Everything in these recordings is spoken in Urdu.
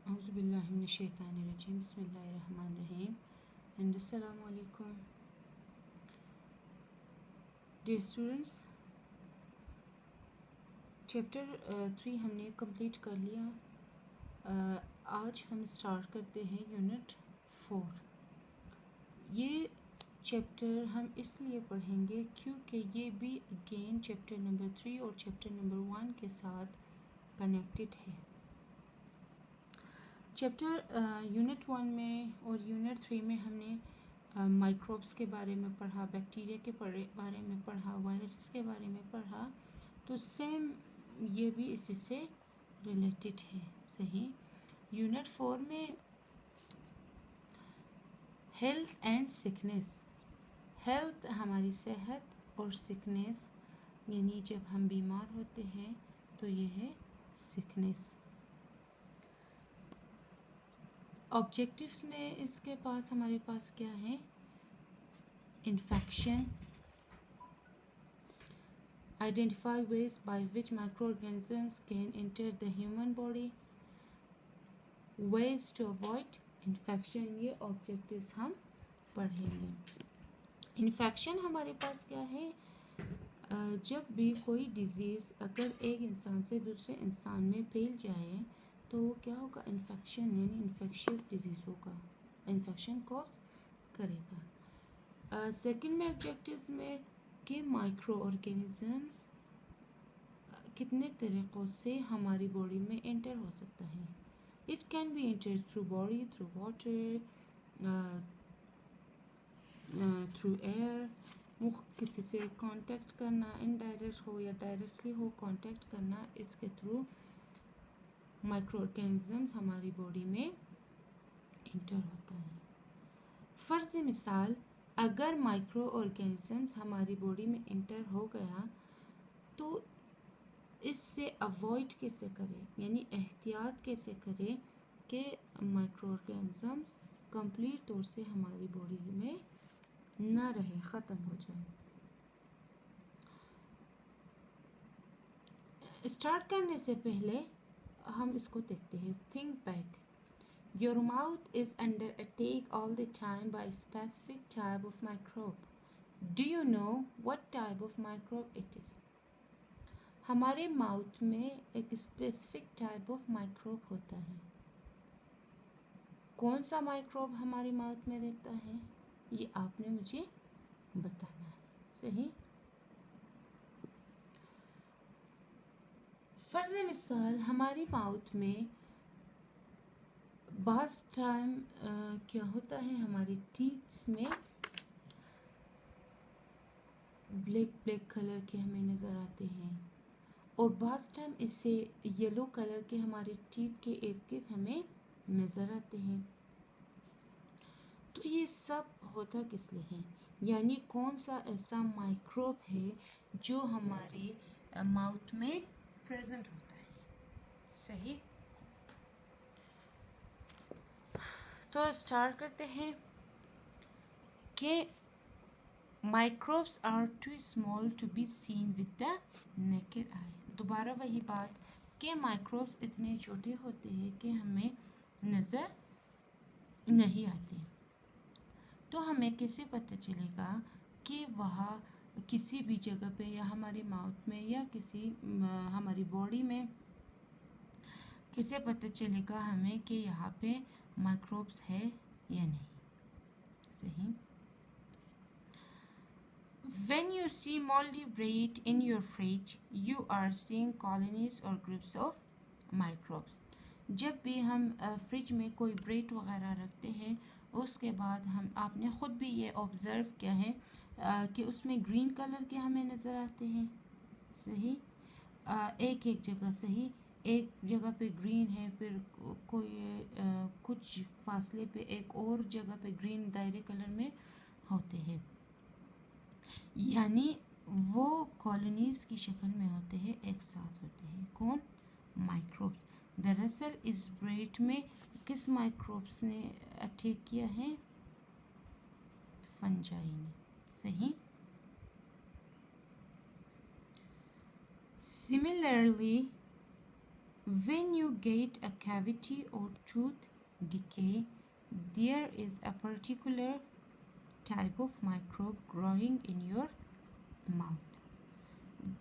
اعوذ باللہ من الشیطان الرجیم بسم اللہ الرحمن الرحیم اینڈ السلام علیکم ڈیئر اسٹوڈنٹس. چیپٹر 3 ہم نے کمپلیٹ کر لیا. آج ہم اسٹارٹ کرتے ہیں یونٹ 4. یہ چیپٹر ہم اس لیے پڑھیں گے کیونکہ یہ بھی اگین چیپٹر نمبر 3 اور چیپٹر نمبر 1 کے ساتھ کنیکٹڈ ہے. چیپٹر یونٹ 1 میں اور یونٹ 3 میں ہم نے مائکروبس کے بارے میں پڑھا، بیکٹیریا کے بارے میں پڑھا، وائرسز کے بارے میں پڑھا. تو سیم یہ بھی اسی سے ریلیٹڈ ہے. صحیح. یونٹ 4 میں ہیلتھ اینڈ سکنس. ہیلتھ ہماری صحت اور سکنس یعنی جب ہم بیمار ہوتے ہیں تو یہ ہے سکنس. آبجیکٹیوز میں اس کے پاس ہمارے پاس کیا ہے؟ Infection. Identify ways by which microorganisms can enter the human body. Ways to avoid infection. یہ آبجیکٹیوز ہم پڑھیں گے. انفیکشن ہمارے پاس کیا ہے؟ جب بھی کوئی ڈیزیز اگر ایک انسان سے دوسرے انسان میں پھیل جائے تو وہ کیا ہوگا؟ انفیکشن یعنی انفیکشیس ڈیزیز ہوگا، انفیکشن کوز کرے گا. سیکنڈ میں آبجیکٹیوز میں کہ مائکرو آرگینزمز کتنے طریقوں سے ہماری باڈی میں انٹر ہو سکتا ہے. It can be enter through body, through water, through air. کسی سے کانٹیکٹ کرنا، انڈائریکٹ ہو یا ڈائریکٹلی ہو کانٹیکٹ کرنا، اس کے تھرو مائکرو آرگینزمز ہماری باڈی میں انٹر ہوتا ہے. فرض مثال اگر مائکرو آرگینزمز ہماری باڈی میں انٹر ہو گیا تو اس سے اوائڈ کیسے کرے، یعنی احتیاط کیسے کرے کہ مائکرو آرگینزمز کمپلیٹ طور سے ہماری باڈی میں نہ رہے، ختم ہو جائے. اسٹارٹ کرنے سے پہلے ہم اس کو دیکھتے ہیں. Think back. Your mouth is under attack all the time by a specific type of microbe. Do you know what type of microbe it is? ہمارے ماؤتھ میں ایک اسپیسیفک ٹائپ آف مائکروب ہوتا ہے. کون سا مائکروب ہمارے ماؤتھ میں رہتا ہے یہ آپ نے مجھے بتانا ہے. صحیح. فرض مثال ہماری ماؤتھ میں بعض ٹائم کیا ہوتا ہے، ہماری ٹیتھس میں بلیک کلر کے ہمیں نظر آتے ہیں اور بعض ٹائم اس سے یلو کلر کے ہمارے ٹیتھ کے ارد گرد ہمیں نظر آتے ہیں. تو یہ سب ہوتا کس لیے ہے؟ یعنی کون سا ایسا مائکروب ہے جو ہماری ماؤتھ میں پریزنٹ ہوتا ہے. صحیح. تو اسٹارٹ کرتے ہیں کہ microbes are too small to be seen with the naked eye. دوبارہ وہی بات کہ مائکروبس اتنے چھوٹے ہوتے ہیں کہ ہمیں نظر نہیں آتے. تو ہمیں کیسے پتہ چلے گا کہ وہاں کسی بھی جگہ پہ یا ہماری ماؤتھ میں یا کسی ہماری باڈی میں کیسے پتہ چلے گا ہمیں کہ یہاں پہ مائکروبس ہے یا نہیں. صحیح. When you see moldy bread in your fridge, you are seeing colonies or groups of microbes. جب بھی ہم فریج میں کوئی بریڈ وغیرہ رکھتے ہیں اس کے بعد آپ نے خود بھی یہ آبزرو کیا ہے کہ اس میں گرین کلر کے ہمیں نظر آتے ہیں. صحیح. ایک جگہ. صحیح. ایک جگہ پہ گرین ہے، پھر کوئی کچھ فاصلے پہ ایک اور جگہ پہ گرین دائرے کلر میں ہوتے ہیں، یعنی وہ کالونیز کی شکل میں ہوتے ہیں، ایک ساتھ ہوتے ہیں. کون؟ مائکروبس. دراصل اس بریڈ میں کس مائکروبس نے اٹیک کیا ہے؟ فنجائی نے. صحیح. Similarly, When you get a cavity or tooth decay, there is a particular type of microbe growing in your mouth.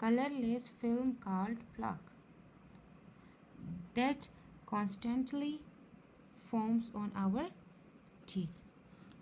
colorless film called plaque that constantly forms on our teeth.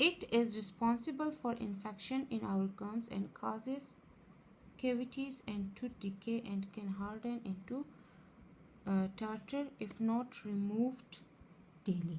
It is responsible for infection in our gums and causes cavities and tooth decay and can harden into tartar if not removed daily.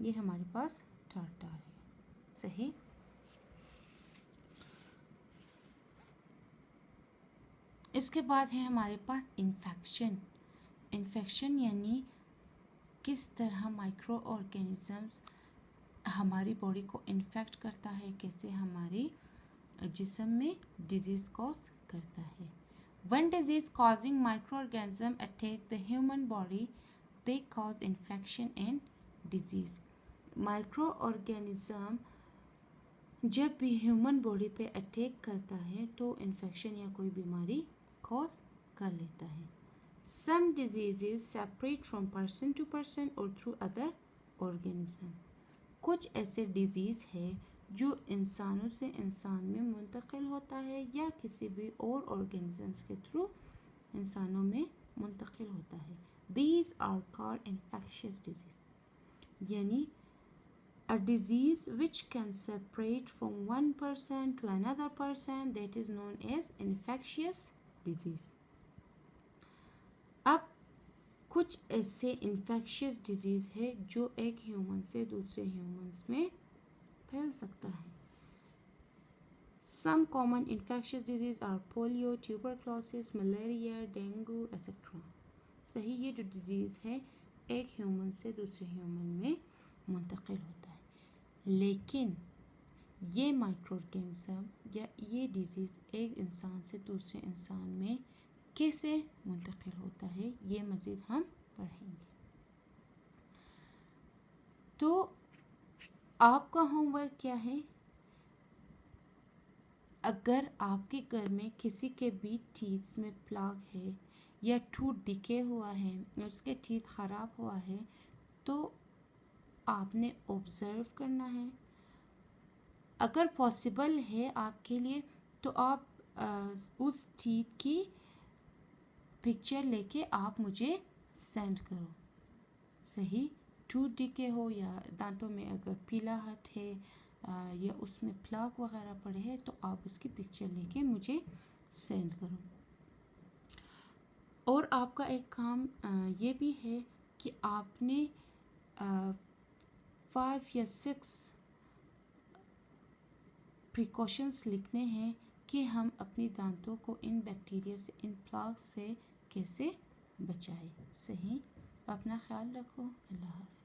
یہ ہمارے پاس ٹارٹار ہے. صحیح. اس کے بعد ہے ہمارے پاس انفیکشن. انفیکشن یعنی کس طرح مائکرو آرگینزمز ہماری باڈی کو انفیکٹ کرتا ہے، کیسے ہماری جسم میں ڈیزیز کوز کرتا ہے. When disease causing microorganism attack the human body, they cause infection and disease. Micro organism جب بھی ہیومن باڈی پہ اٹیک کرتا ہے تو انفیکشن یا کوئی بیماری کوز کر لیتا ہے. Some diseases separate from person to person or through other organism. کچھ ایسے ڈیزیز ہے جو انسانوں سے انسان میں منتقل ہوتا ہے یا کسی بھی اور آرگینزمس کے تھرو انسانوں میں منتقل ہوتا ہے. These are called infectious disease. یعنی a disease which can separate from one person to another person, that is known as infectious disease. اب کچھ ایسے انفیکشیس ڈیزیز ہے جو ایک ہیومن سے دوسرے ہیومنس میں پھیل سکتا ہے. Some common infectious diseases are polio, tuberculosis, malaria, dengue, etc. صحیح. یہ جو ڈیزیز ہے ایک ہیومن سے دوسرے ہیومن میں منتقل ہوتا ہے، لیکن یہ مائکرو آرگینزم یا یہ ڈیزیز ایک انسان سے دوسرے انسان میں کیسے منتقل ہوتا ہے یہ مزید ہم پڑھیں گے. تو آپ کا ہوم ورک کیا ہے؟ اگر آپ کے گھر میں کسی کے بھی ٹیتھ میں پلاگ ہے یا ٹوتھ ڈکے ہوا ہے، اس کے ٹیتھ خراب ہوا ہے، تو آپ نے آبزرو کرنا ہے. اگر پاسبل ہے آپ کے لیے تو آپ اس ٹیتھ کی پکچر لے کے آپ مجھے سینڈ کرو. صحیح. ٹوتھ ڈکے ہو یا دانتوں میں اگر پیلا ہٹ ہے یا اس میں پلاک وغیرہ پڑے ہیں تو آپ اس کی پکچر لے کے مجھے سینڈ کرو. اور آپ کا ایک کام یہ بھی ہے کہ آپ نے 5 یا 6 پریکاشنس لکھنے ہیں کہ ہم اپنی دانتوں کو ان بیکٹیریا سے، ان پلاک سے کیسے بچائیں. صحیح. اپنا خیال رکھو. اللہ حافظ.